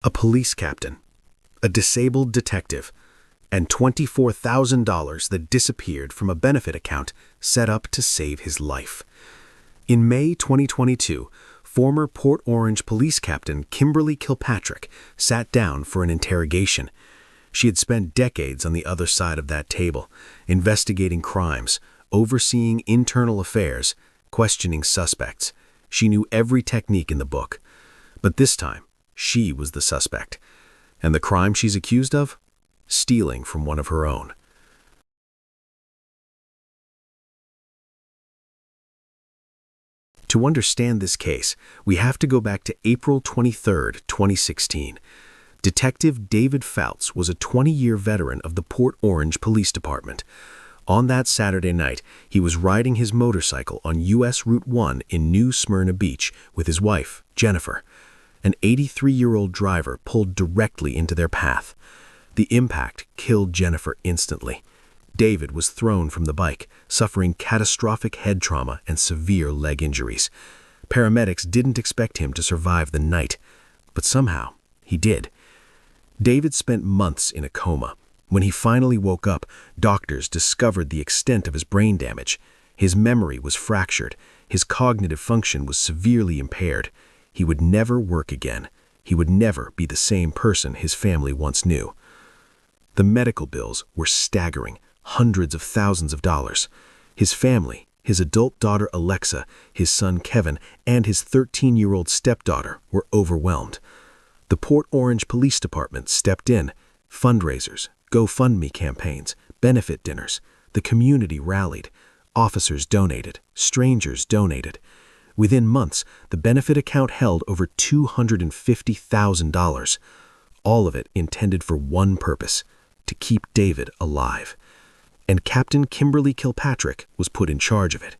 A police captain, a disabled detective, and $24,000 that disappeared from a benefit account set up to save his life. In May 2022, former Port Orange police captain Kimberly Kilpatrick sat down for an interrogation. She had spent decades on the other side of that table, investigating crimes, overseeing internal affairs, questioning suspects. She knew every technique in the book. But this time, she was the suspect. And the crime she's accused of? Stealing from one of her own. To understand this case, we have to go back to April 23, 2016. Detective David Fouts was a 20-year veteran of the Port Orange Police Department. On that Saturday night, he was riding his motorcycle on U.S. Route 1 in New Smyrna Beach with his wife, Jennifer. An 83-year-old driver pulled directly into their path. The impact killed Jennifer instantly. David was thrown from the bike, suffering catastrophic head trauma and severe leg injuries. Paramedics didn't expect him to survive the night, but somehow he did. David spent months in a coma. When he finally woke up, doctors discovered the extent of his brain damage. His memory was fractured. His cognitive function was severely impaired. He would never work again. He would never be the same person his family once knew. The medical bills were staggering, hundreds of thousands of dollars. His family, his adult daughter Alexa, his son Kevin, and his 13-year-old stepdaughter were overwhelmed. The Port Orange Police Department stepped in. Fundraisers, GoFundMe campaigns, benefit dinners. The community rallied. Officers donated. Strangers donated. Within months, the benefit account held over $250,000. All of it intended for one purpose: to keep David alive. And Captain Kimberly Kilpatrick was put in charge of it.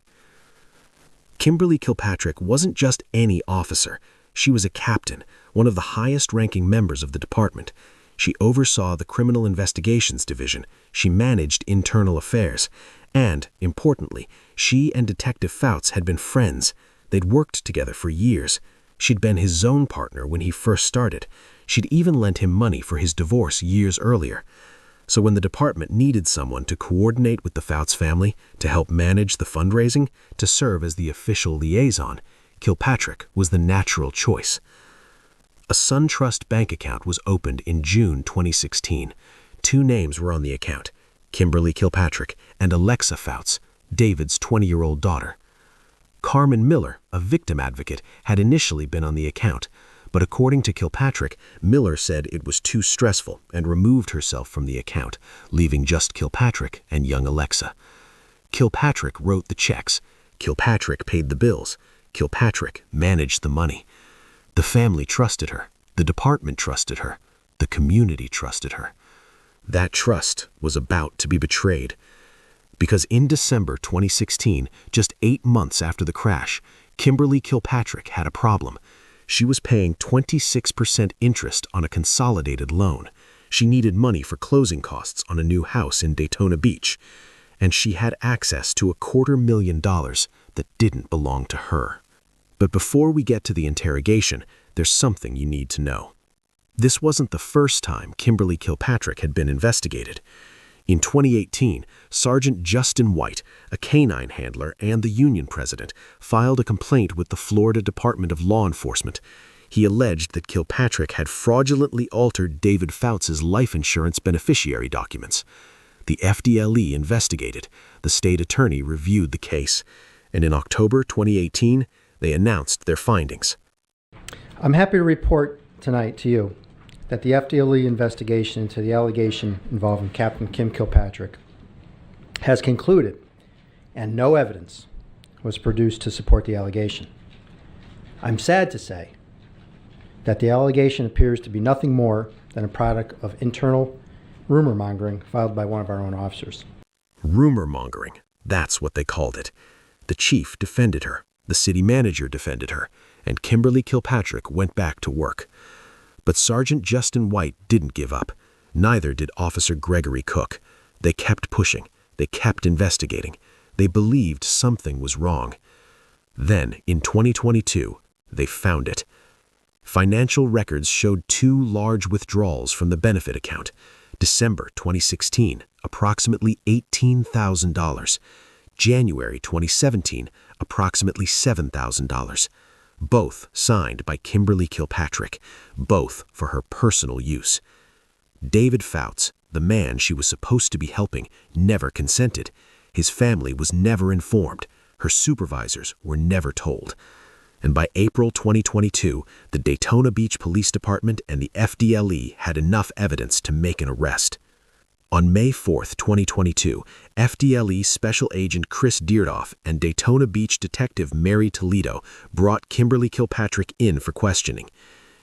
Kimberly Kilpatrick wasn't just any officer. She was a captain, one of the highest-ranking members of the department. She oversaw the Criminal Investigations Division. She managed internal affairs. And, importantly, she and Detective Fouts had been friends. They'd worked together for years. She'd been his zone partner when he first started. She'd even lent him money for his divorce years earlier. So when the department needed someone to coordinate with the Fouts family, to help manage the fundraising, to serve as the official liaison, Kilpatrick was the natural choice. A SunTrust bank account was opened in June 2016. Two names were on the account: Kimberly Kilpatrick and Alexa Fouts, David's 20-year-old daughter. Carmen Miller, a victim advocate, had initially been on the account, but according to Kilpatrick, Miller said it was too stressful and removed herself from the account, leaving just Kilpatrick and young Alexa. Kilpatrick wrote the checks. Kilpatrick paid the bills. Kilpatrick managed the money. The family trusted her. The department trusted her. The community trusted her. That trust was about to be betrayed. Because in December 2016, just 8 months after the crash, Kimberly Kilpatrick had a problem. She was paying 26% interest on a consolidated loan. She needed money for closing costs on a new house in Daytona Beach. And she had access to $250,000 that didn't belong to her. But before we get to the interrogation, there's something you need to know. This wasn't the first time Kimberly Kilpatrick had been investigated. In 2018, Sergeant Justin White, a canine handler and the union president, filed a complaint with the Florida Department of Law Enforcement. He alleged that Kilpatrick had fraudulently altered David Fouts' life insurance beneficiary documents. The FDLE investigated. The state attorney reviewed the case. And in October 2018, they announced their findings. I'm happy to report tonight to you that the FDLE investigation into the allegation involving Captain Kim Kilpatrick has concluded, and no evidence was produced to support the allegation. I'm sad to say that the allegation appears to be nothing more than a product of internal rumor mongering filed by one of our own officers. Rumor mongering, that's what they called it. The chief defended her, the city manager defended her, and Kimberly Kilpatrick went back to work. But Sergeant Justin White didn't give up. Neither did Officer Gregory Cook. They kept pushing. They kept investigating. They believed something was wrong. Then, in 2022, they found it. Financial records showed 2 large withdrawals from the benefit account. December 2016, approximately $18,000. January 2017, approximately $7,000. Both signed by Kimberly Kilpatrick, both for her personal use. David Fouts, the man she was supposed to be helping, never consented. His family was never informed. Her supervisors were never told. And by April 2022, the Daytona Beach Police Department and the FDLE had enough evidence to make an arrest. On May 4, 2022, FDLE Special Agent Chris Deardoff and Daytona Beach Detective Mary Toledo brought Kimberly Kilpatrick in for questioning.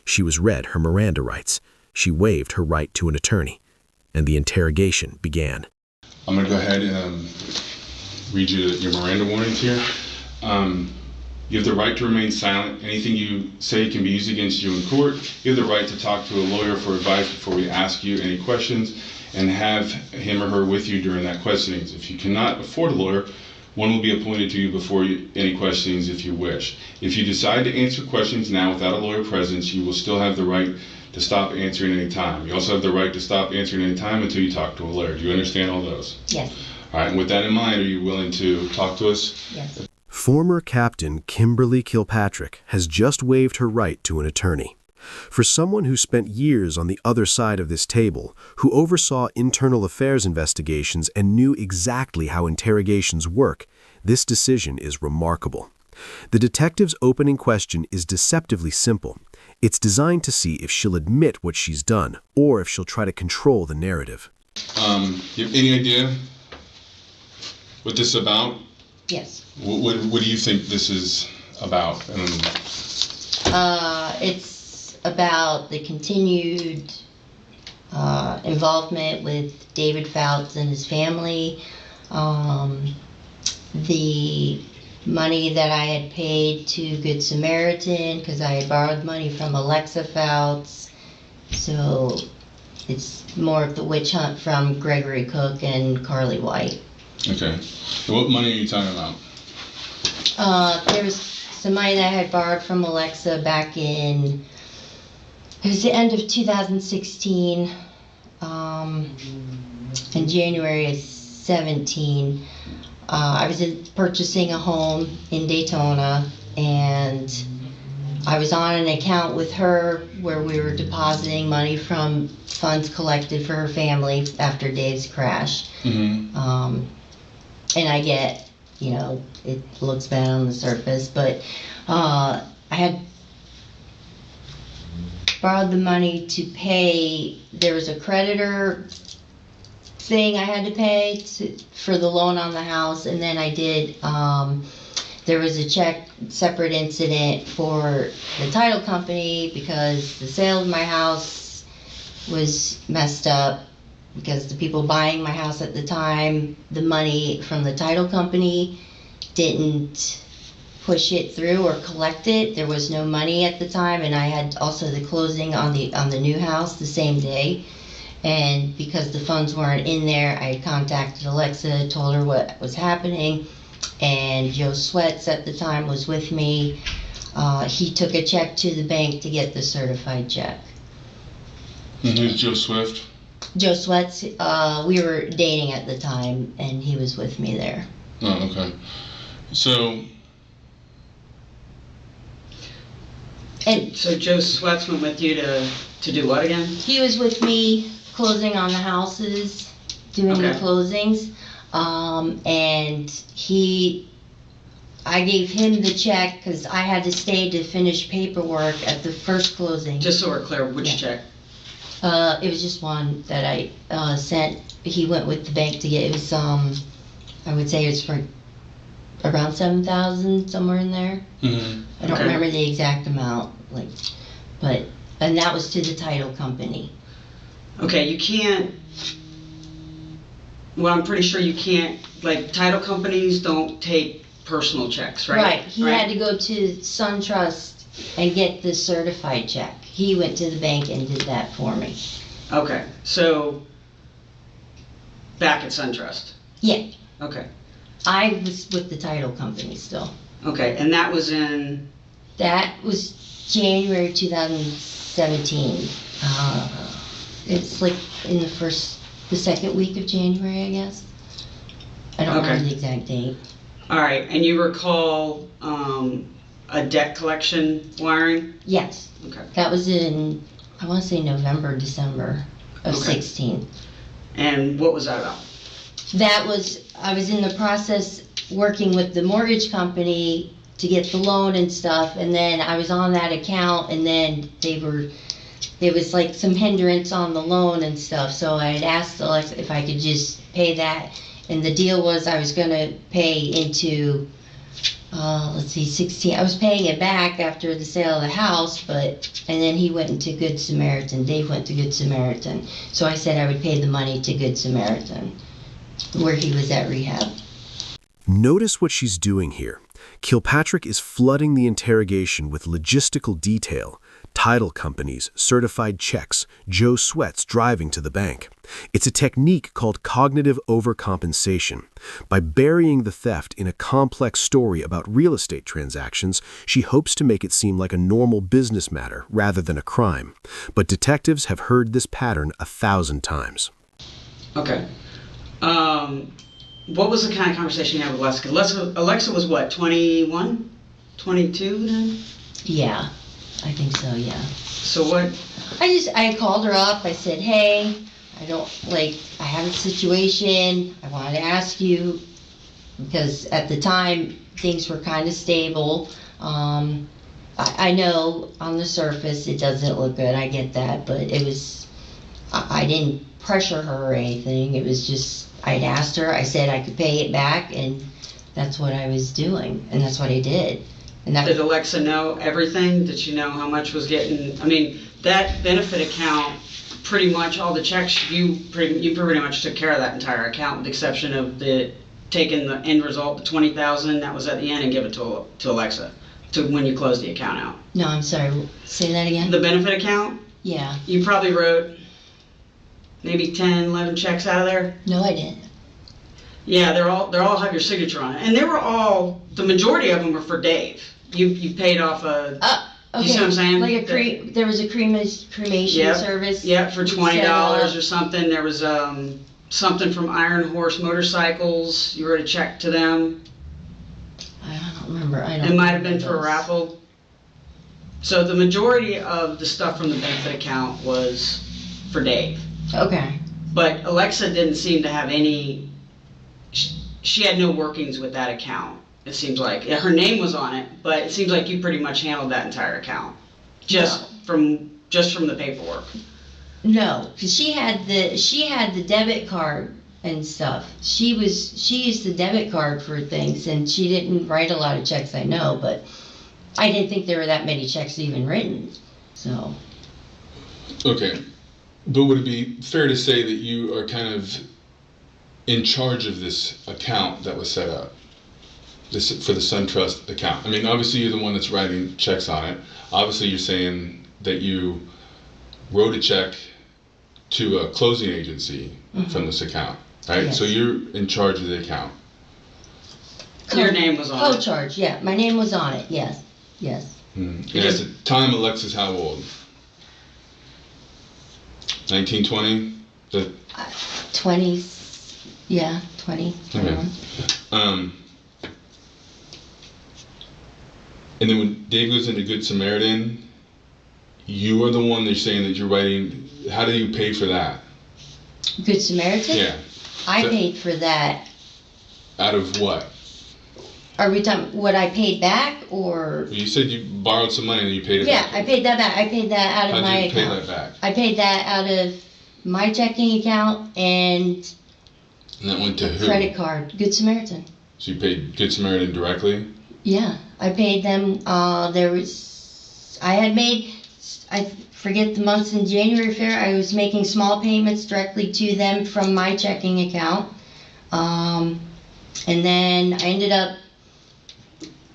She was read her Miranda rights. She waived her right to an attorney. And the interrogation began. I'm going to go ahead and read you your Miranda warnings here. You have the right to remain silent. Anything you say can be used against you in court. You have the right to talk to a lawyer for advice before we ask you any questions, and have him or her with you during that questioning. If you cannot afford a lawyer, one will be appointed to you before any questionings if you wish. If you decide to answer questions now without a lawyer present, you will still have the right to stop answering any time. You also have the right to stop answering any time until you talk to a lawyer. Do you understand all those? Yes. All right, and with that in mind, are you willing to talk to us? Yes. Former Captain Kimberly Kilpatrick has just waived her right to an attorney. For someone who spent years on the other side of this table, who oversaw internal affairs investigations and knew exactly how interrogations work, this decision is remarkable. The detective's opening question is deceptively simple. It's designed to see if she'll admit what she's done, or if she'll try to control the narrative. You have any idea what this is about? Yes. What do you think this is about? It's about the continued involvement with David Fouts and his family, the money that I had paid to Good Samaritan because I had borrowed money from Alexa Fouts. So it's more of the witch hunt from Gregory Cook and Carly White. Okay. What money are you talking about? There was some money that I had borrowed from Alexa back in, it was the end of 2016, in January of 17. I was purchasing a home in Daytona, and I was on an account with her where we were depositing money from funds collected for her family after Dave's crash. Mm-hmm. And I get, it looks bad on the surface, but I had borrowed the money to pay, there was a creditor thing I had to pay for the loan on the house, and then I did, there was a separate incident for the title company because the sale of my house was messed up. Because the people buying my house at the time, the money from the title company didn't push it through or collect it. There was no money at the time, and I had also the closing on the new house the same day. And because the funds weren't in there, I contacted Alexa, told her what was happening, and Joe Sweats at the time was with me. He took a check to the bank to get the certified check. And who's Joe Swift? Joe Sweats, we were dating at the time, and he was with me there. Oh, okay. So Joe Sweats went with you to do what again? He was with me closing on the houses, doing the closings, and I gave him the check because I had to stay to finish paperwork at the first closing. Just so we're clear, which check? It was just one that I sent. He went with the bank to get. It was I would say it's for around $7,000, somewhere in there. Mm-hmm. I don't remember the exact amount, and that was to the title company. Okay, you can't. Well, I'm pretty sure you can't. Like, title companies don't take personal checks, right? Right. He had to go to SunTrust and get the certified check. He went to the bank and did that for me. Okay, so back at SunTrust. Yeah. Okay. I was with the title company still. Okay, and that was in. That was January 2017. It's like in the second week of January, I guess. I don't Okay. remember the exact date. All right, and you recall a debt collection wiring? Yes, Okay. that was in, I want to say November, December of Okay. 16. And what was that about? I was in the process working with the mortgage company to get the loan and stuff, and then I was on that account, and then there was like some hindrance on the loan and stuff, so I had asked Alexa if I could just pay that, and the deal was I was gonna pay into, 16, I was paying it back after the sale of the house, and then he went into Good Samaritan, Dave went to Good Samaritan, so I said I would pay the money to Good Samaritan, where he was at rehab. Notice what she's doing here. Kilpatrick is flooding the interrogation with logistical detail. Title companies, certified checks, Joe Sweats driving to the bank. It's a technique called cognitive overcompensation. By burying the theft in a complex story about real estate transactions, she hopes to make it seem like a normal business matter rather than a crime. But detectives have heard this pattern 1,000 times. Okay. What was the kind of conversation you had with Alexa was what, 21? 22 then? Yeah, I think so, yeah. So what? I called her up, I said, hey, I have a situation, I wanted to ask you, because at the time, things were kind of stable. I know on the surface it doesn't look good, I get that, but I didn't pressure her or anything, it was just, I'd asked her, I said I could pay it back, and that's what I was doing, and that's what I did. And Did Alexa know everything? Did she know how much was getting, I mean, that benefit account, pretty much all the checks, you pretty much took care of that entire account, with the exception of taking the end result, the 20,000 that was at the end, and give it to Alexa, to when you close the account out. No, I'm sorry, say that again? The benefit account, Yeah. you probably wrote maybe 10, 11 checks out of there. No, I didn't. Yeah, they all have your signature on it, and they were all, the majority of them were for Dave. You paid off a. Okay. You see what I'm saying? Like there was a cremation service. Yeah, for $20 $20 or something. There was something from Iron Horse Motorcycles. You wrote a check to them. I don't remember. It might have been for a raffle. So the majority of the stuff from the benefit account was for Dave. Okay. But Alexa didn't seem to have any. She had no workings with that account. It seems like her name was on it, but it seems like you pretty much handled that entire account, just from the paperwork. No, because she had the debit card and stuff. She used the debit card for things, and she didn't write a lot of checks. I know, but I didn't think there were that many checks even written. So. Okay, but would it be fair to say that you are kind of in charge of this account that was set up? For the SunTrust account. I mean, obviously you're the one that's writing checks on it. Obviously you're saying that you wrote a check to a closing agency from this account, right? Yes. So you're in charge of the account. Your name was on it. Co-charge, yeah. My name was on it, yes. Yes. And at the time, Alexa's how old? 19, 20? 20s, yeah, 20, 21. Okay. And then when Dave goes into Good Samaritan, you are the one that's saying that you're writing. How do you pay for that? Good Samaritan? Yeah. I paid for that. Out of what? Are we talking what I paid back, or? You said you borrowed some money and you paid it back. Yeah, I paid that back. I paid that out of my account. How did you pay that back? I paid that out of my checking account and that went to who? Credit card. Good Samaritan. So you paid Good Samaritan directly? Yeah, I paid them. I forget the months in January, I was making small payments directly to them from my checking account. And then I ended up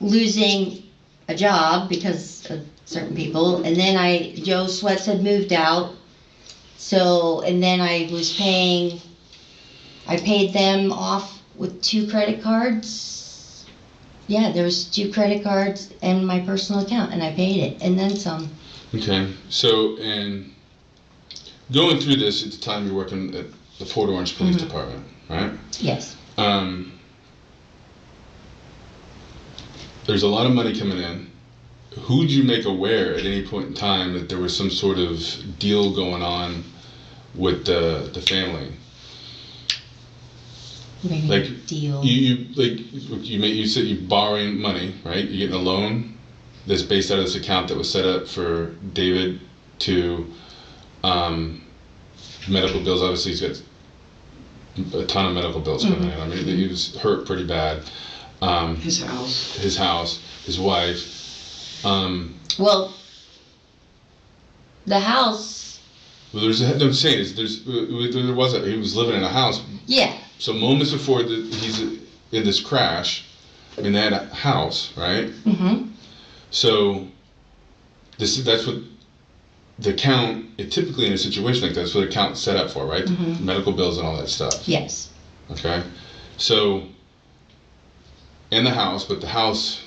losing a job because of certain people. And then Joe Sweats had moved out. So, and then I paid them off with 2 credit cards. Yeah, there was 2 credit cards and my personal account, and I paid it, and then some. Okay, so, and going through this at the time you're working at the Port Orange Police Department, right? Yes. There's a lot of money coming in. Who did you make aware at any point in time that there was some sort of deal going on with the family? Maybe Like deal. You said you're borrowing money, right? You're getting a loan that's based out of this account that was set up for David to medical bills. Obviously, he's got a ton of medical bills coming in. I mean, he was hurt pretty bad. His house, his wife. Well, the house. Well, I'm saying is there was he was living in a house. Yeah. So moments before he's in this crash, I mean, they had a house, right? Mm-hmm. So that's what the account. Typically in a situation like that, that's what the account's set up for, right? Mm-hmm. Medical bills and all that stuff. Yes. Okay. So in the house, but the house.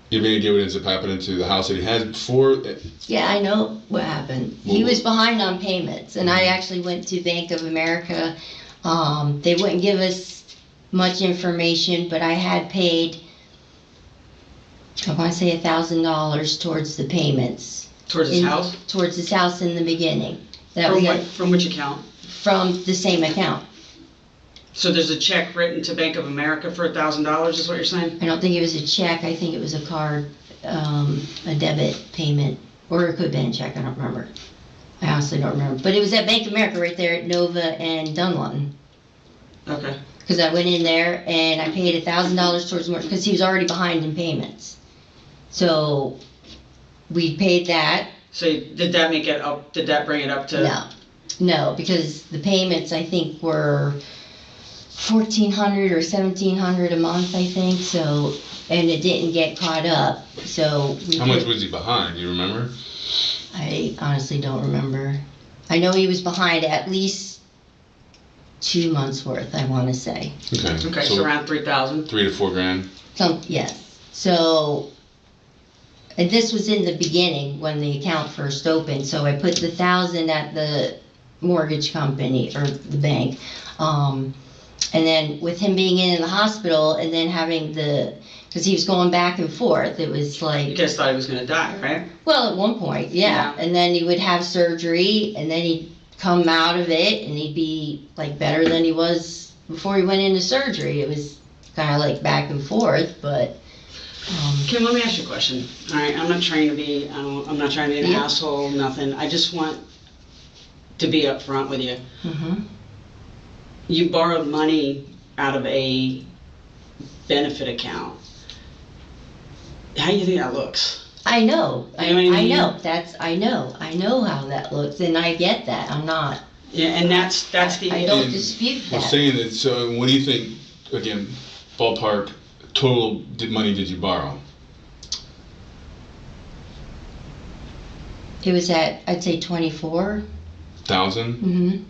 You have any idea what ends up happening to the house that he had before? Yeah, I know what happened. He was behind on payments, and I actually went to Bank of America. They wouldn't give us much information, but I had paid, I want to say $1,000 towards the payments. towards his house? Towards his house in the beginning. From which account? From the same account. So there's a check written to Bank of America for $1,000, is what you're saying? I don't think it was a check. I think it was a card, a debit payment, or it could have been a check. I don't remember. I honestly don't remember. But it was at Bank of America right there at Nova and Dunlun. Okay. Because I went in there and I paid $1,000 towards more because he was already behind in payments. So we paid that. So did that make it up? Did that bring it up to? No, because the payments I think were $1,400 or $1,700 a month, I think. So, and it didn't get caught up. So How much was he behind? Do you remember? I honestly don't remember. I know he was behind at least 2 months worth, I want to say. Okay, so around 3,000. 3 to 4 grand. Yes. So, and this was in the beginning when the account first opened. So I put the $1,000 at the mortgage company or the bank. And then with him being in the hospital and then having because he was going back and forth, it was like... You guys thought he was going to die, right? Well, at one point, yeah. And then he would have surgery and then he'd come out of it and he'd be like better than he was before he went into surgery. It was kind of like back and forth, but... Kim, let me ask you a question. All right, I'm not trying to be an asshole, nothing. I just want to be upfront with you. Mm-hmm. You borrowed money out of a benefit account. How do you think that looks? I know. You know what I mean? I know. I know how that looks, and I get that. I'm not. Yeah, and that's the. I don't dispute that. Well, saying that. So, what do you think? Again, ballpark total money did you borrow? It was at, I'd say 24. 1,000. Mm-hmm.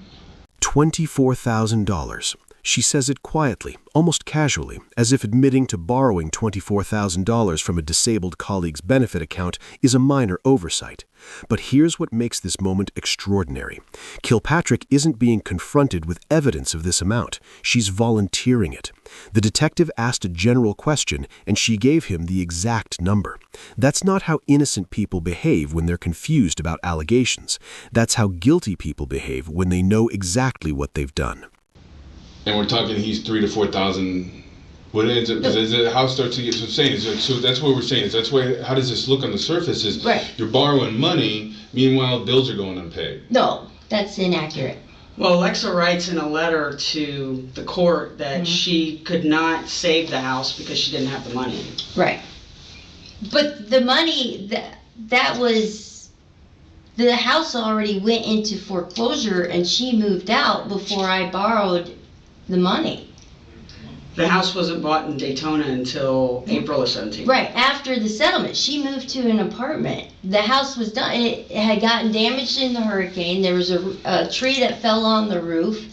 $24,000. She says it quietly, almost casually, as if admitting to borrowing $24,000 from a disabled colleague's benefit account is a minor oversight. But here's what makes this moment extraordinary. Kilpatrick isn't being confronted with evidence of this amount. She's volunteering it. The detective asked a general question, and she gave him the exact number. That's not how innocent people behave when they're confused about allegations. That's how guilty people behave when they know exactly what they've done. And we're talking he's 3,000 to 4,000. What ends up is the house starts to get. So I'm saying is like, so that's what we're saying is that's why. How does this look on the surface? Is right. You're borrowing money, meanwhile bills are going unpaid. No, that's inaccurate. Well, Alexa writes in a letter to the court that she could not save the house because she didn't have the money. Right. But the money that was, the house already went into foreclosure and she moved out before I borrowed the money. The house wasn't bought in Daytona until April of 17. Right, after the settlement. She moved to an apartment. The house was done. It had gotten damaged in the hurricane. There was a tree that fell on the roof.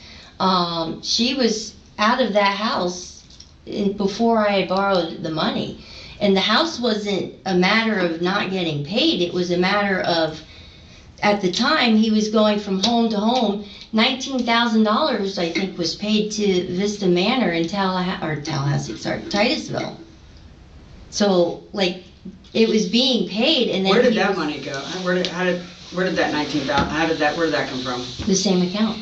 She was out of that house before I had borrowed the money. And the house wasn't a matter of not getting paid. It was a matter of, at the time, he was going from home to home. $19,000, I think, was paid to Vista Manor in Titusville. So, like, it was being paid, and then where did that money go? Where did that 19,000? Where did that come from? The same account.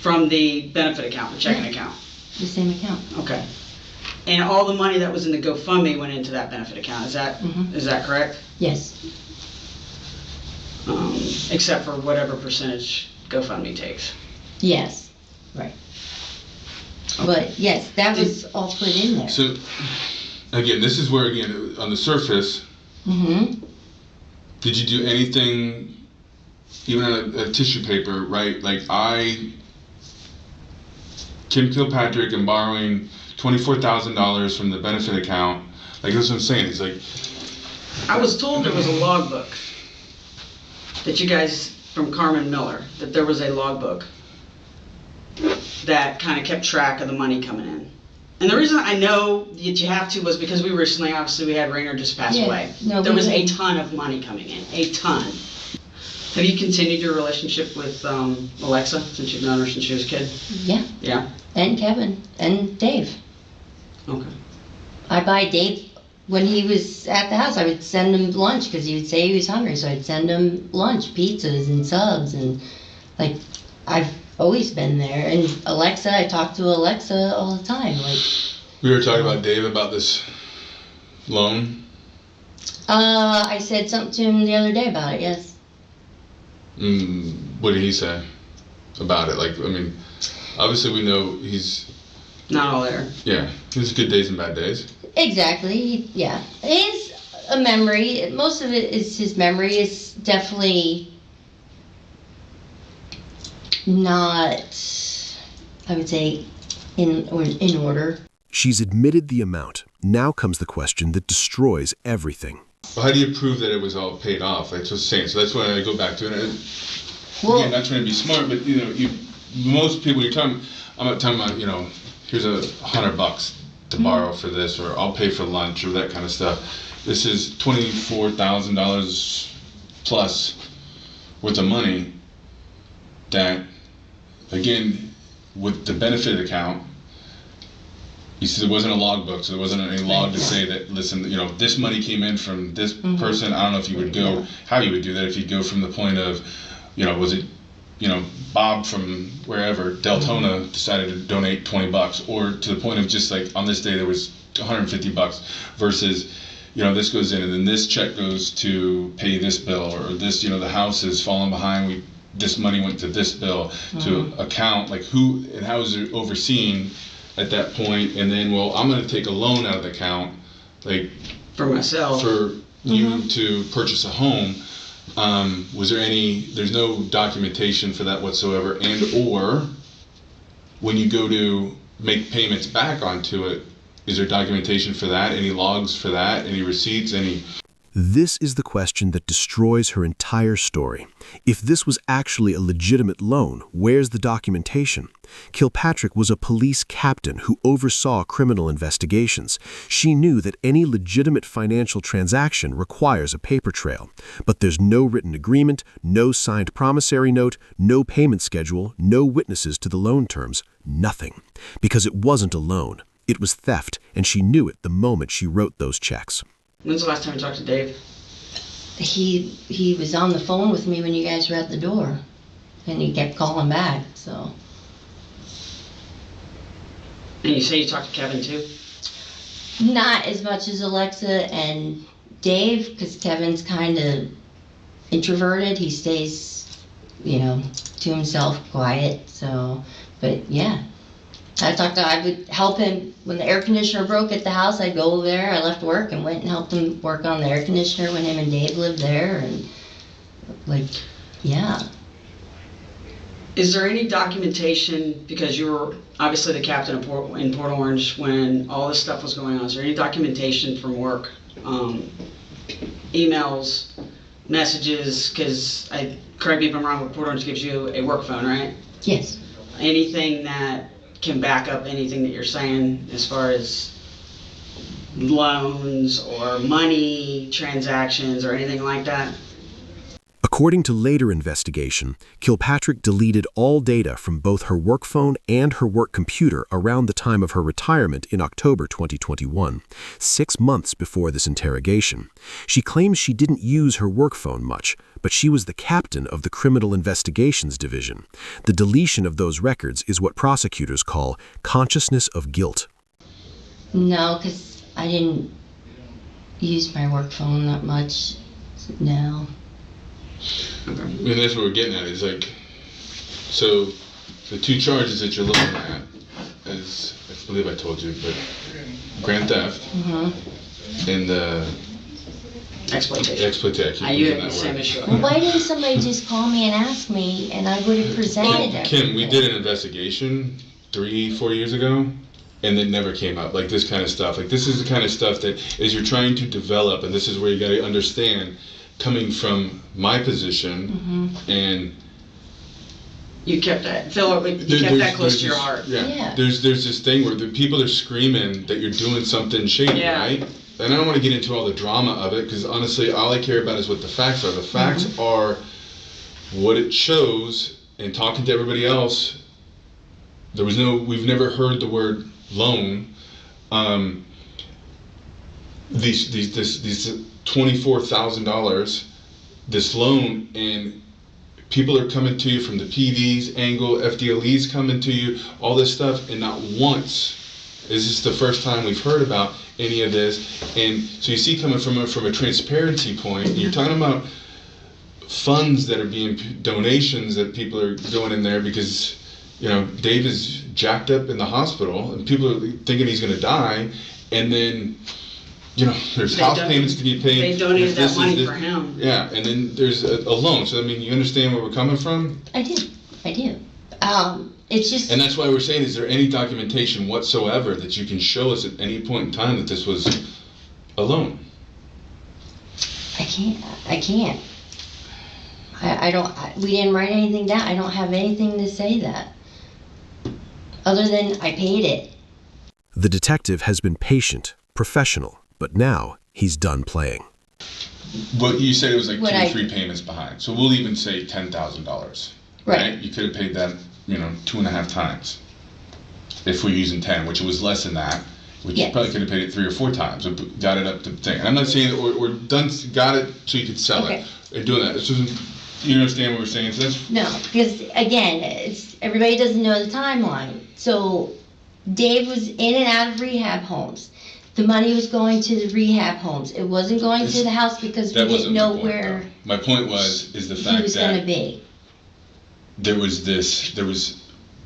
From the benefit account, the checking account. The same account. Okay. And all the money that was in the GoFundMe went into that benefit account. Is that is that correct? Yes. Except for whatever percentage GoFundMe takes. Yes. Right. But yes, that was all put in there. So, again, this is where, again, on the surface, did you do anything, even on a tissue paper, right? Like, Kim Kilpatrick, am borrowing $24,000 from the benefit account. Like, that's what I'm saying. It's like, I was told there was a logbook that you guys, from Carmen Miller, that there was a logbook that kind of kept track of the money coming in. And the reason I know that you have to was because we recently, obviously, we had Rainer just pass away. No, there was a ton of money coming in, a ton. Have you continued your relationship with Alexa since you've known her since she was a kid? Yeah. Yeah. And Kevin and Dave. Okay. I buy Dave, when he was at the house, I would send him lunch because he would say he was hungry, so I'd send him lunch, pizzas and subs, and like, I've always been there. And Alexa, I talk to Alexa all the time. Like, we were talking about Dave about this loan. I said something to him the other day about it. Yes. What did he say about it? Like, I mean, obviously we know he's not all there. Yeah, there's good days and bad days. Exactly. Yeah, it is a memory. Most of it is his memory. It's definitely not, I would say, in order. She's admitted the amount. Now comes the question that destroys everything. Well, how do you prove that it was all paid off? Like, just saying. So that's why I go back to it. Well, again, not trying to be smart, but most people you're talking. I'm not talking about here's $100 to borrow for this, or I'll pay for lunch, or that kind of stuff. This is $24,000 plus worth of money that, again, with the benefit account, you see there wasn't a logbook, so there wasn't any log to say that, listen, this money came in from this person. I don't know if you would go, how you would do that, if you go from the point of, was it, Bob from wherever, Deltona, decided to donate $20, or to the point of just like, on this day there was $150 versus, this goes in and then this check goes to pay this bill, or this, the house is falling behind, this money went to this bill, to account, like who and how is it overseen at that point, and then, well, I'm going to take a loan out of the account, like for myself, for you to purchase a home. Was there there's no documentation for that whatsoever, and or when you go to make payments back onto it, is there documentation for that? Any logs for that? Any receipts? This is the question that destroys her entire story. If this was actually a legitimate loan, where's the documentation? Kilpatrick was a police captain who oversaw criminal investigations. She knew that any legitimate financial transaction requires a paper trail. But there's no written agreement, no signed promissory note, no payment schedule, no witnesses to the loan terms, nothing. Because it wasn't a loan. It was theft, and she knew it the moment she wrote those checks. When's the last time you talked to Dave? He was on the phone with me when you guys were at the door, and he kept calling back, so. And you say you talked to Kevin too? Not as much as Alexa and Dave, because Kevin's kind of introverted. He stays, to himself, quiet, so, but yeah. I would help him when the air conditioner broke at the house. I'd go over there. I left work and went and helped him work on the air conditioner when him and Dave lived there, and yeah. Is there any documentation, because you were obviously the captain in Port Orange when all this stuff was going on, is there any documentation from work, emails, messages, because correct me if I'm wrong, but Port Orange gives you a work phone, right? Yes. Anything that can back up anything that you're saying as far as loans or money transactions or anything like that? According to later investigation, Kilpatrick deleted all data from both her work phone and her work computer around the time of her retirement in October 2021, 6 months before this interrogation. She claims she didn't use her work phone much, but she was the captain of the Criminal Investigations Division. The deletion of those records is what prosecutors call consciousness of guilt. No, because I didn't use my work phone that much. No. And that's what we're getting at, is like, so the 2 charges that you're looking at, as I believe I told you, but grand theft and exploitation. I use the same issue. Well, why didn't somebody just call me and ask me, and I would have presented it? Kim, we did an investigation 3-4 years ago, and it never came up. Like this kind of stuff. Like this is the kind of stuff that as you're trying to develop, and this is where you got to understand, coming from my position, and you kept that, Phil, you kept that close to your heart. Yeah. There's this thing where the people are screaming that you're doing something shady, right? And I don't want to get into all the drama of it, because honestly, all I care about is what the facts are. The facts are what it shows, and talking to everybody else, we've never heard the word loan. These $24,000, this loan, and people are coming to you from the PD's angle, FDLE's coming to you, all this stuff, and not once is this the first time we've heard about any of this. And so you see, coming from a transparency point, you're talking about funds that are being donations that people are going in there because, you know, Dave is jacked up in the hospital and people are thinking he's going to die, and then, you know, there's house payments to be paid. They donated that money for him. Yeah, and then there's a loan. So I mean, you understand where we're coming from? I do. It's just. And that's why we're saying, is there any documentation whatsoever that you can show us at any point in time that this was a loan? I can't. I don't. We didn't write anything down. I don't have anything to say that. Other than I paid it. The detective has been patient, professional, but now he's done playing. But you said it was like 2 or 3 payments behind. So we'll even say $10,000. Right? You could have paid that, 2.5 times. If we're using 10, which was less than that, which you probably could have paid it 3 or 4 times, or got it up to the thing. And I'm not saying that we're done, got it so you could sell it. They're doing that. It's just, you understand what we're saying? So that's, no, because again, everybody doesn't know the timeline. So Dave was in and out of rehab homes. The money was going to the rehab homes. It wasn't going to the house because we didn't know where. My point was the fact he was going to be. There was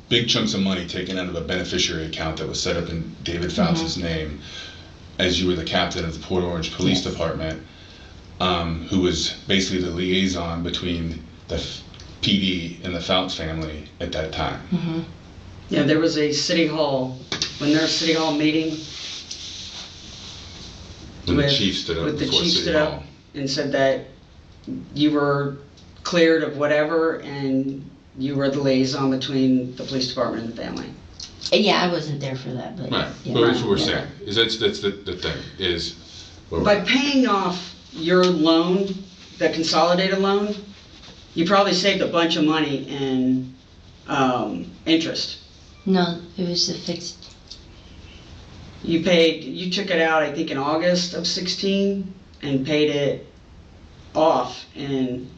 big chunks of money taken out of a beneficiary account that was set up in David Fouts' name, as you were the captain of the Port Orange Police Department, who was basically the liaison between the PD and the Fouts family at that time. Yeah, there was a city hall, when there was a city hall meeting. When the chief stood up before City Hall and said that you were cleared of whatever, and you were the liaison between the police department and the family. Yeah, I wasn't there for that, but right. Yeah, but that's what we're saying. Is that's the thing is. By paying off your loan, the consolidated loan, you probably saved a bunch of money in interest. No, it was the fixed. You took it out, I think, in August of 16 and paid it off in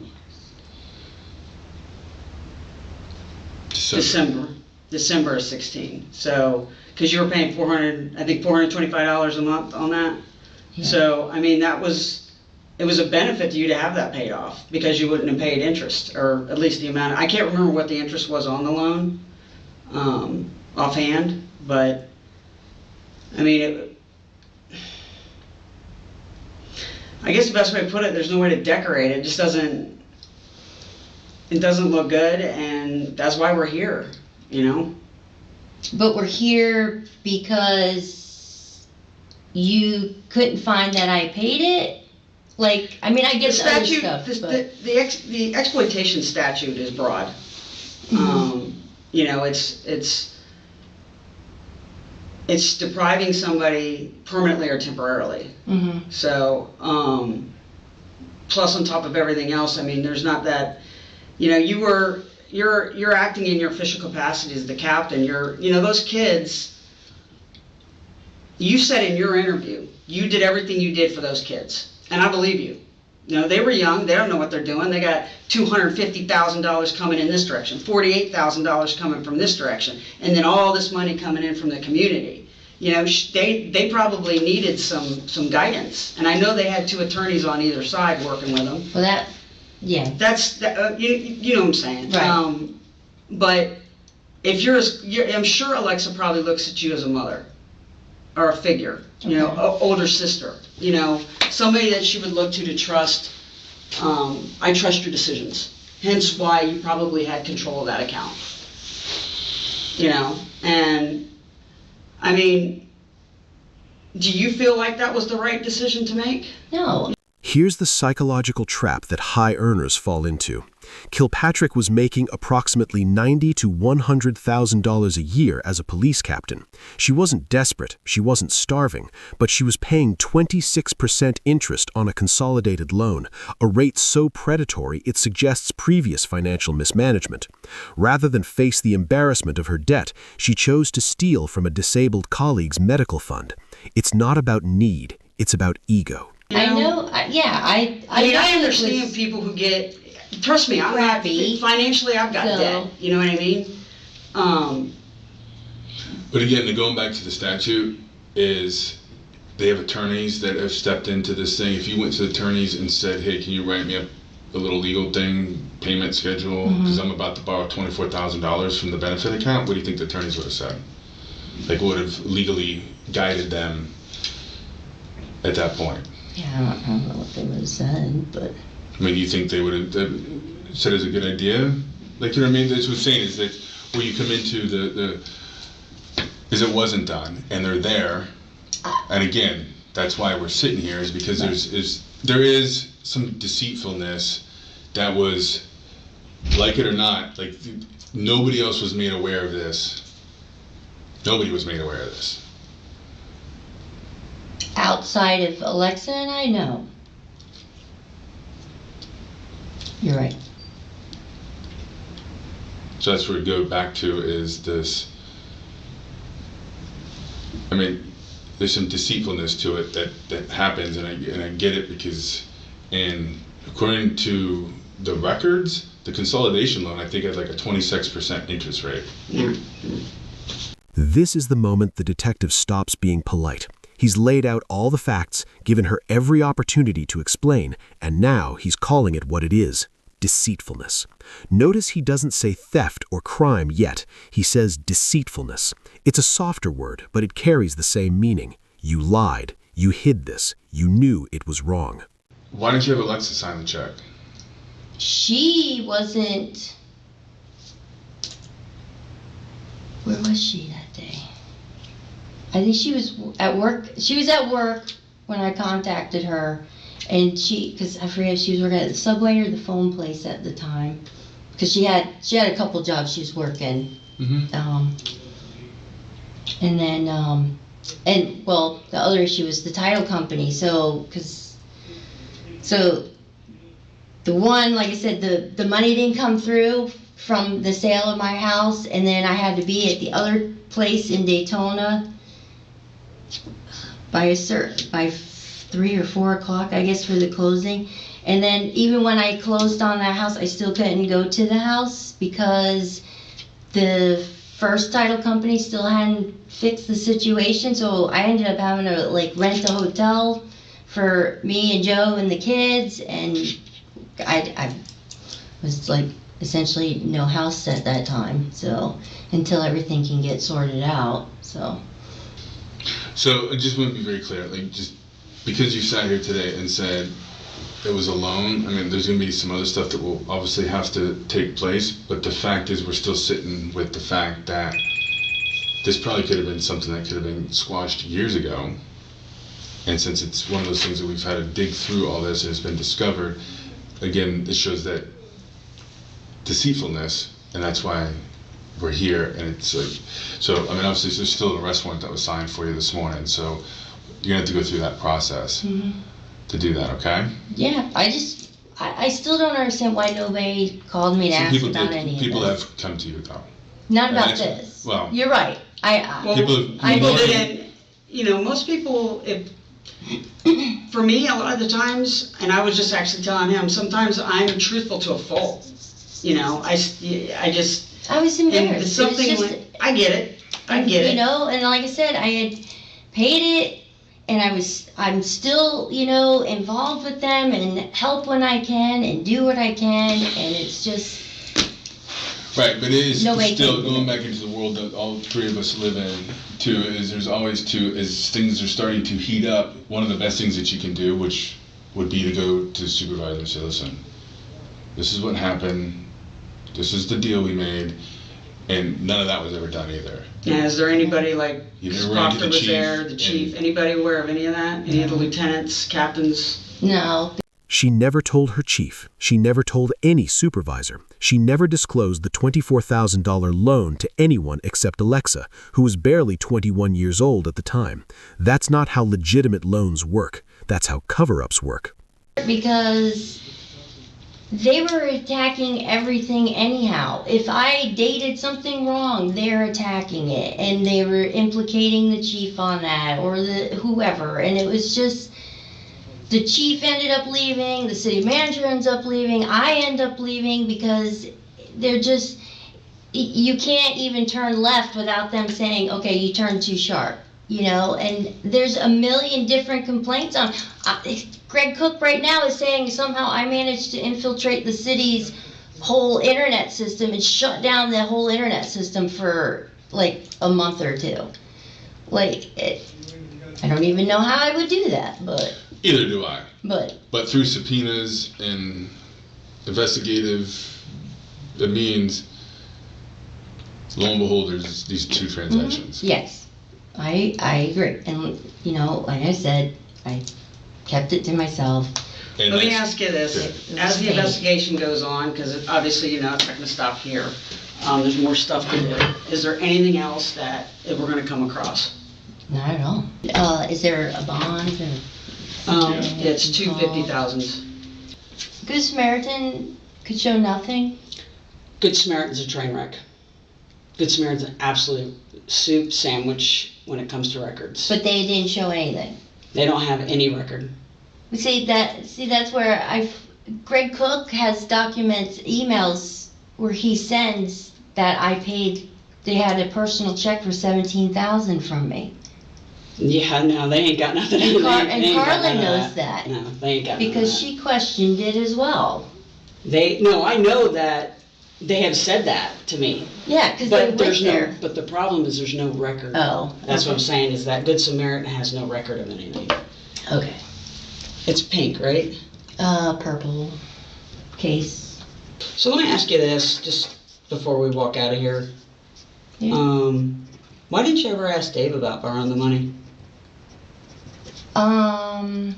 December of 16. So, because you were paying $425 a month on that. Yeah. So, I mean, it was a benefit to you to have that paid off because you wouldn't have paid interest, or at least the amount. I can't remember what the interest was on the loan offhand, but I mean, I guess the best way to put it, there's no way to decorate it. It just doesn't look good, and that's why we're here, But we're here because you couldn't find that I paid it? Like, I mean, I get the other stuff. The exploitation statute is broad. It's it's depriving somebody permanently or temporarily. Mm-hmm. So, plus on top of everything else, I mean, there's not that, you know, you're acting in your official capacity as the captain. You know, those kids, you said in your interview, you did everything you did for those kids. And I believe you. You know, they were young, they don't know what they're doing. They got $250,000 coming in this direction, $48,000 coming from this direction, and then all this money coming in from the community. You know, they probably needed some guidance. And I know they had 2 attorneys on either side working with them. Well, yeah. You know what I'm saying. Right. But if I'm sure Alexa probably looks at you as a mother or a figure, you know, older sister, you know, somebody that she would look to trust. I trust your decisions. Hence why you probably had control of that account. You know, and I mean, do you feel like that was the right decision to make? No. Here's the psychological trap that high earners fall into. Kilpatrick was making approximately $90,000 to $100,000 a year as a police captain. She wasn't desperate, she wasn't starving, but she was paying 26% interest on a consolidated loan, a rate so predatory it suggests previous financial mismanagement. Rather than face the embarrassment of her debt, she chose to steal from a disabled colleague's medical fund. It's not about need, it's about ego. You know? I know, I mean, I know it understand was people who get, trust me, I'm not, crappy, financially I've got so- debt, you know what I mean? But again, going back to the statute, is they have attorneys that have stepped into this thing. If you went to the attorneys and said, hey, can you write me up a little legal thing, payment schedule, because I'm about to borrow $24,000 from the benefit account, what do you think the attorneys would have said? Like, would have legally guided them at that point? Yeah, I don't know what they would have said, but I mean, you think they would have said it's a good idea? Like, you know what I mean? That's what I'm saying, is that where you come into is it wasn't done, and they're there, and again, that's why we're sitting here, is because there is some deceitfulness that was, like it or not, like, nobody else was made aware of this. Nobody was made aware of this. outside of Alexa and I, no. You're right. So that's where we go back to, is this, I mean, there's some deceitfulness to it that happens, and I get it, because according to the records, the consolidation loan, I think, had like a 26% interest rate. Yeah. This is the moment the detective stops being polite. He's laid out all the facts, given her every opportunity to explain, and now he's calling it what it is: deceitfulness. Notice he doesn't say theft or crime yet. He says deceitfulness. It's a softer word, but it carries the same meaning. You lied. You hid this. You knew it was wrong. Why didn't you have Alexa sign the check? She wasn't. Where was she that day? I think she was at work. She was at work when I contacted her, and because I forget if she was working at the Subway or the phone place at the time, because she had a couple jobs she was working. And then the other issue was the title company. So the one, like I said, the money didn't come through from the sale of my house, and then I had to be at the other place in Daytona by 3 or 4 o'clock, I guess, for the closing. And then even when I closed on that house, I still couldn't go to the house because the first title company still hadn't fixed the situation. So I ended up having to rent a hotel for me and Joe and the kids, and I was essentially no house at that time. So until everything can get sorted out. So I just want to be very clear, just because you sat here today and said it was a loan, I mean, there's going to be some other stuff that will obviously have to take place, but the fact is we're still sitting with the fact that this probably could have been something that could have been squashed years ago. And since it's one of those things that we've had to dig through all this and it's been discovered, again, it shows that deceitfulness, and that's why we're here, and it's like, so, I mean, obviously, there's still an arrest warrant that was signed for you this morning, so you're gonna have to go through that process to do that, okay? Yeah, I still don't understand why nobody called me to ask about any of People this. have come to you, though. Not about Actually, this. well, You're right. Well, People didn't, most people, for me, a lot of the times, and I was just actually telling him, sometimes I'm truthful to a fault. I just, I was and embarrassed. it's something It's just, like, I get it. And like I said, I had paid it, and I'm still, involved with them and help when I can and do what I can, and it's just. Right, but it is Nobody still can. going back into the world that all three of us live in, too, is there's always as things are starting to heat up, one of the best things that you can do, which would be to go to the supervisor and say, listen, this is what happened, this is the deal we made, and none of that was ever done either. Yeah, is there anybody You never ran into Proctor the was chief, there, the chief, anybody aware of any of that? Any of the lieutenants, captains? No. She never told her chief. She never told any supervisor. She never disclosed the $24,000 loan to anyone except Alexa, who was barely 21 years old at the time. That's not how legitimate loans work. That's how cover-ups work. Because they were attacking everything anyhow. If I dated something wrong, they're attacking it, and they were implicating the chief on that, or the whoever, and it was just, the chief ended up leaving, the city manager ends up leaving, I end up leaving, because they're just, you can't even turn left without them saying, okay, you turned too sharp, and there's a million different complaints on. Greg Cook right now is saying somehow I managed to infiltrate the city's whole internet system and shut down the whole internet system for like a month or two. I don't even know how I would do that, but. Either do I. But through subpoenas and investigative means, lo and behold, there's these two transactions. Yes, I agree. And, like I said, I kept it to myself. And Let me ask you this, as the investigation goes on, because obviously, it's not going to stop here. There's more stuff to do. Is there anything else that we're going to come across? Not at all. Is there a bond? It's 250,000. Good Samaritan could show nothing. Good Samaritan's a train wreck. Good Samaritan's an absolute soup sandwich when it comes to records. But they didn't show anything. They don't have any record. That's where Greg Cook has documents, emails where he sends that I paid. They had a personal check for $17,000 from me. Yeah, no, they ain't got nothing. And Carlin knows that. No, they ain't got because she questioned it as well. I know that they have said that to me. Yeah, because they went there. But the problem is there's no record. Oh. That's what I'm saying, is that Good Samaritan has no record of anything. Okay. It's pink, right? Purple case. So let me ask you this, just before we walk out of here. Yeah. Why didn't you ever ask Dave about borrowing the money? I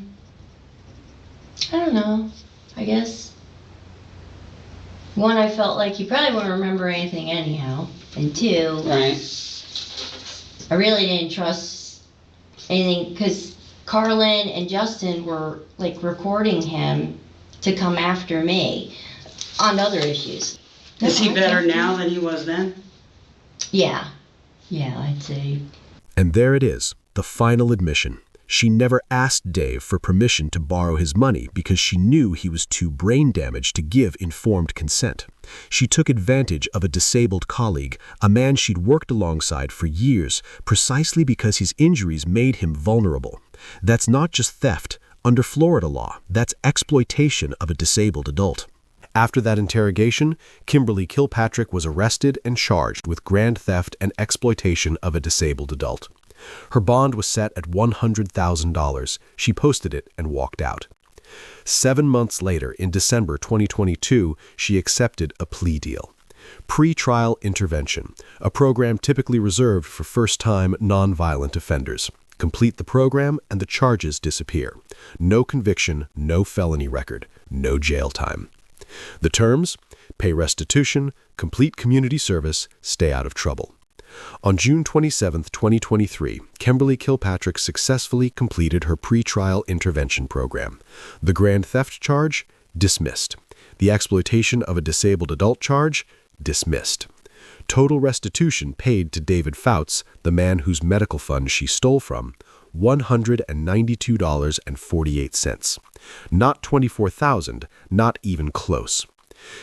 don't know. I guess. One, I felt like you probably wouldn't remember anything anyhow. And two, Right. I really didn't trust anything because Carlin and Justin were recording him to come after me on other issues. Is he No, I better can't. now than he was then? Yeah. Yeah, I'd say. And there it is, the final admission. She never asked Dave for permission to borrow his money because she knew he was too brain damaged to give informed consent. She took advantage of a disabled colleague, a man she'd worked alongside for years, precisely because his injuries made him vulnerable. That's not just theft. Under Florida law, that's exploitation of a disabled adult. After that interrogation, Kimberly Kilpatrick was arrested and charged with grand theft and exploitation of a disabled adult. Her bond was set at $100,000. She posted it and walked out. 7 months later, in December 2022, she accepted a plea deal. Pre-trial intervention, a program typically reserved for first-time nonviolent offenders. Complete the program and the charges disappear. No conviction, no felony record, no jail time. The terms? pay restitution, complete community service, stay out of trouble. On June 27, 2023, Kimberly Kilpatrick successfully completed her pretrial intervention program. The grand theft charge? Dismissed. The exploitation of a disabled adult charge? Dismissed. Total restitution paid to David Fouts, the man whose medical fund she stole from, $192.48. Not $24,000, not even close.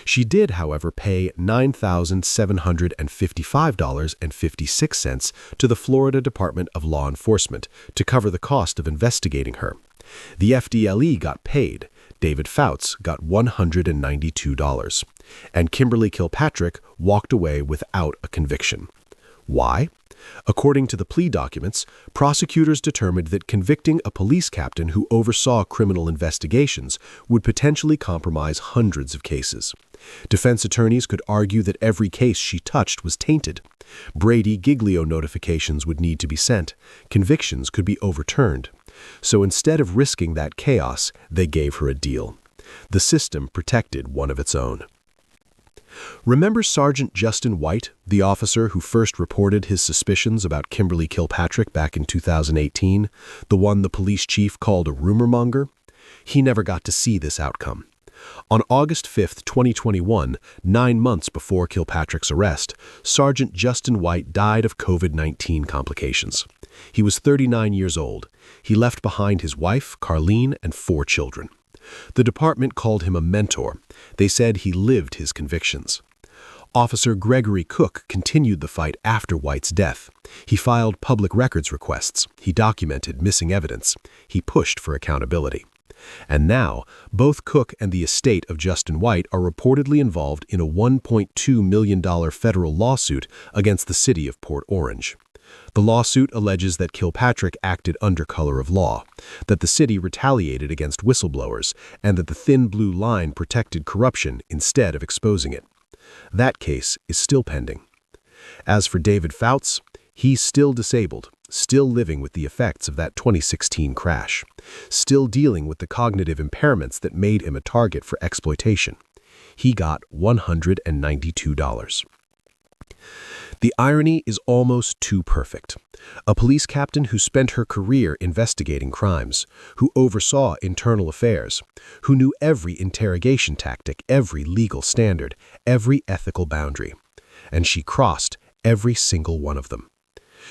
She did, however, pay $9,755.56 to the Florida Department of Law Enforcement to cover the cost of investigating her. The FDLE got paid. David Fouts got $192. And Kimberly Kilpatrick walked away without a conviction. Why? According to the plea documents, prosecutors determined that convicting a police captain who oversaw criminal investigations would potentially compromise hundreds of cases. Defense attorneys could argue that every case she touched was tainted. Brady Giglio notifications would need to be sent. Convictions could be overturned. So instead of risking that chaos, they gave her a deal. The system protected one of its own. Remember Sergeant Justin White, the officer who first reported his suspicions about Kimberly Kilpatrick back in 2018, the one the police chief called a rumor monger? He never got to see this outcome. On August 5, 2021, 9 months before Kilpatrick's arrest, Sergeant Justin White died of COVID-19 complications. He was 39 years old. He left behind his wife, Carlene, and 4 children. The department called him a mentor. They said he lived his convictions. Officer Gregory Cook continued the fight after White's death. He filed public records requests. He documented missing evidence. He pushed for accountability. And now, both Cook and the estate of Justin White are reportedly involved in a $1.2 million federal lawsuit against the city of Port Orange. The lawsuit alleges that Kilpatrick acted under color of law, that the city retaliated against whistleblowers, and that the thin blue line protected corruption instead of exposing it. That case is still pending. As for David Fouts, he's still disabled, still living with the effects of that 2016 crash, still dealing with the cognitive impairments that made him a target for exploitation. He got $192. The irony is almost too perfect. A police captain who spent her career investigating crimes, who oversaw internal affairs, who knew every interrogation tactic, every legal standard, every ethical boundary. And she crossed every single one of them.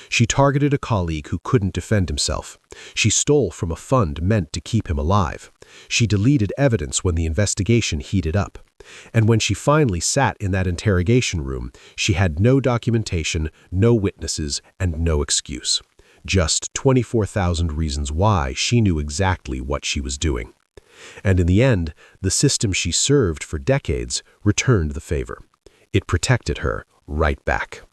She targeted a colleague who couldn't defend himself. She stole from a fund meant to keep him alive. She deleted evidence when the investigation heated up. And when she finally sat in that interrogation room, she had no documentation, no witnesses, and no excuse. Just 24,000 reasons why she knew exactly what she was doing. And in the end, the system she served for decades returned the favor. It protected her right back.